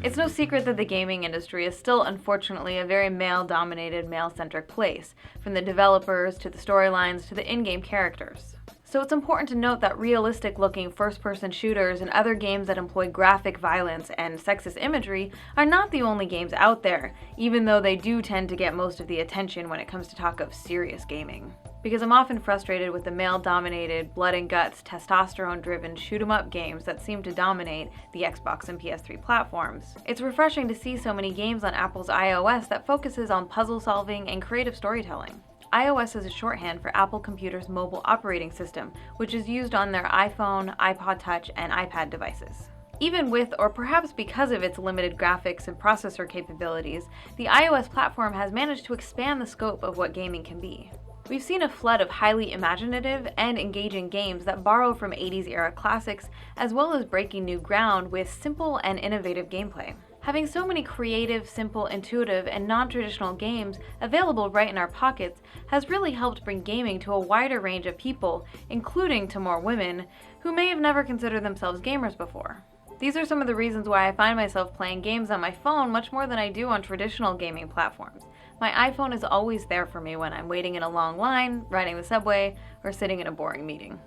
It's no secret that the gaming industry is still, unfortunately, a very male-dominated, male-centric place, from the developers to the storylines to the in-game characters. So it's important to note that realistic-looking first-person shooters and other games that employ graphic violence and sexist imagery are not the only games out there, even though they do tend to get most of the attention when it comes to talk of serious gaming. Because I'm often frustrated with the male-dominated, blood and guts, testosterone-driven shoot-'em-up games that seem to dominate the Xbox and PS3 platforms. It's refreshing to see so many games on Apple's iOS that focuses on puzzle solving and creative storytelling. iOS is a shorthand for Apple Computer's mobile operating system, which is used on their iPhone, iPod Touch, and iPad devices. Even with, or perhaps because of its limited graphics and processor capabilities, the iOS platform has managed to expand the scope of what gaming can be. We've seen a flood of highly imaginative and engaging games that borrow from 80s era classics, as well as breaking new ground with simple and innovative gameplay. Having so many creative, simple, intuitive, and non-traditional games available right in our pockets has really helped bring gaming to a wider range of people, including to more women, who may have never considered themselves gamers before. These are some of the reasons why I find myself playing games on my phone much more than I do on traditional gaming platforms. My iPhone is always there for me when I'm waiting in a long line, riding the subway, or sitting in a boring meeting.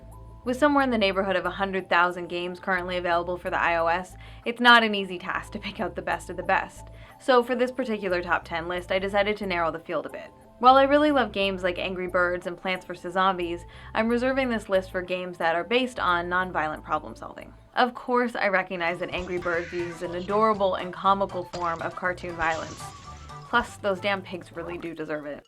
With somewhere in the neighborhood of 100,000 games currently available for the iOS, it's not an easy task to pick out the best of the best. So for this particular top 10 list, I decided to narrow the field a bit. While I really love games like Angry Birds and Plants vs. Zombies, I'm reserving this list for games that are based on non-violent problem solving. Of course, I recognize that Angry Birds uses an adorable and comical form of cartoon violence. Plus, those damn pigs really do deserve it.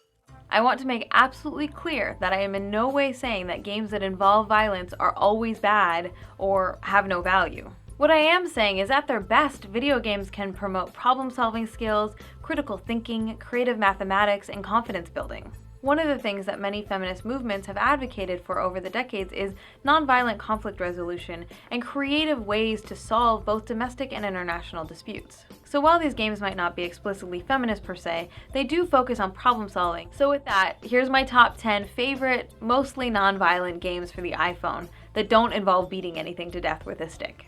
I want to make absolutely clear that I am in no way saying that games that involve violence are always bad or have no value. What I am saying is, at their best, video games can promote problem-solving skills, critical thinking, creative mathematics, and confidence building. One of the things that many feminist movements have advocated for over the decades is nonviolent conflict resolution and creative ways to solve both domestic and international disputes. So while these games might not be explicitly feminist per se, they do focus on problem solving. So with that, here's my top 10 favorite, mostly non-violent games for the iPhone that don't involve beating anything to death with a stick.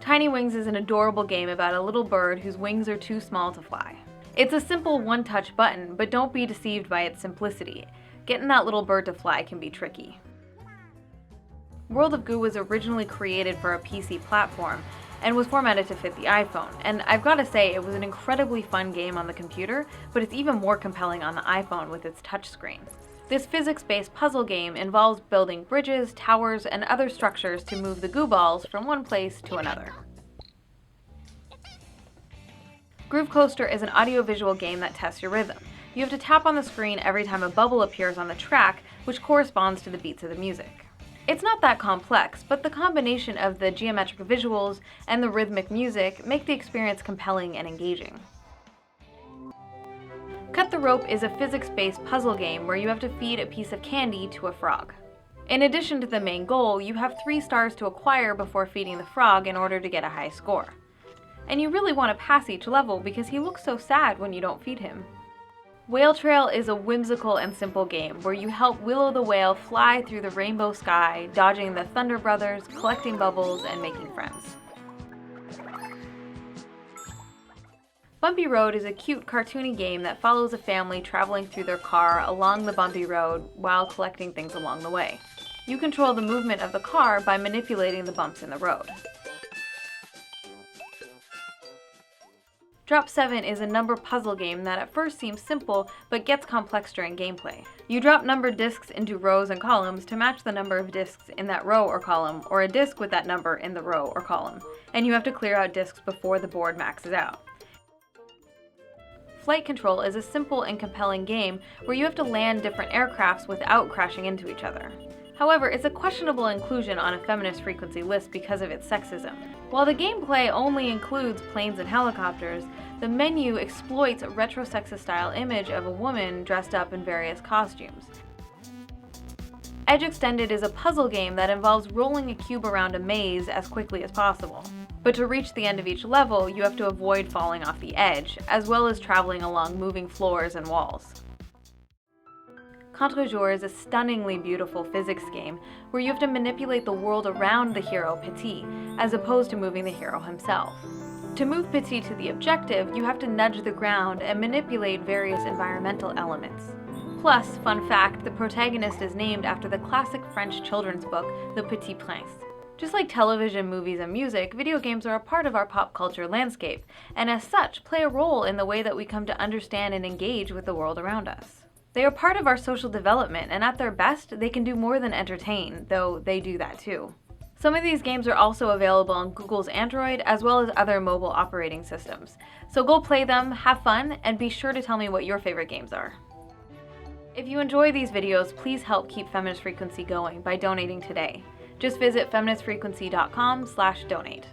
Tiny Wings is an adorable game about a little bird whose wings are too small to fly. It's a simple one-touch button, but don't be deceived by its simplicity. Getting that little bird to fly can be tricky. World of Goo was originally created for a PC platform and was formatted to fit the iPhone, and I've got to say it was an incredibly fun game on the computer, but it's even more compelling on the iPhone with its touchscreen. This physics-based puzzle game involves building bridges, towers, and other structures to move the goo balls from one place to another. Groove Coaster is an audiovisual game that tests your rhythm. You have to tap on the screen every time a bubble appears on the track, which corresponds to the beats of the music. It's not that complex, but the combination of the geometric visuals and the rhythmic music make the experience compelling and engaging. Cut the Rope is a physics-based puzzle game where you have to feed a piece of candy to a frog. In addition to the main goal, you have 3 stars to acquire before feeding the frog in order to get a high score. And you really want to pass each level because he looks so sad when you don't feed him. Whale Trail is a whimsical and simple game where you help Willow the whale fly through the rainbow sky, dodging the Thunder Brothers, collecting bubbles, and making friends. Bumpy Road is a cute, cartoony game that follows a family traveling through their car along the bumpy road while collecting things along the way. You control the movement of the car by manipulating the bumps in the road. Drop7 is a number puzzle game that at first seems simple, but gets complex during gameplay. You drop numbered discs into rows and columns to match the number of discs in that row or column, or a disc with that number in the row or column, and you have to clear out discs before the board maxes out. Flight Control is a simple and compelling game where you have to land different aircrafts without crashing into each other. However, it's a questionable inclusion on a feminist frequency list because of its sexism. While the gameplay only includes planes and helicopters, the menu exploits a retro-sexist style image of a woman dressed up in various costumes. Edge Extended is a puzzle game that involves rolling a cube around a maze as quickly as possible. But to reach the end of each level, you have to avoid falling off the edge, as well as traveling along moving floors and walls. Contre Jour is a stunningly beautiful physics game where you have to manipulate the world around the hero Petit, as opposed to moving the hero himself. To move Petit to the objective, you have to nudge the ground and manipulate various environmental elements. Plus, fun fact, the protagonist is named after the classic French children's book, The Petit Prince. Just like television, movies, and music, video games are a part of our pop culture landscape, and as such, play a role in the way that we come to understand and engage with the world around us. They are part of our social development, and at their best, they can do more than entertain, though they do that too. Some of these games are also available on Google's Android, as well as other mobile operating systems. So go play them, have fun, and be sure to tell me what your favorite games are. If you enjoy these videos, please help keep Feminist Frequency going by donating today. Just visit feministfrequency.com/donate.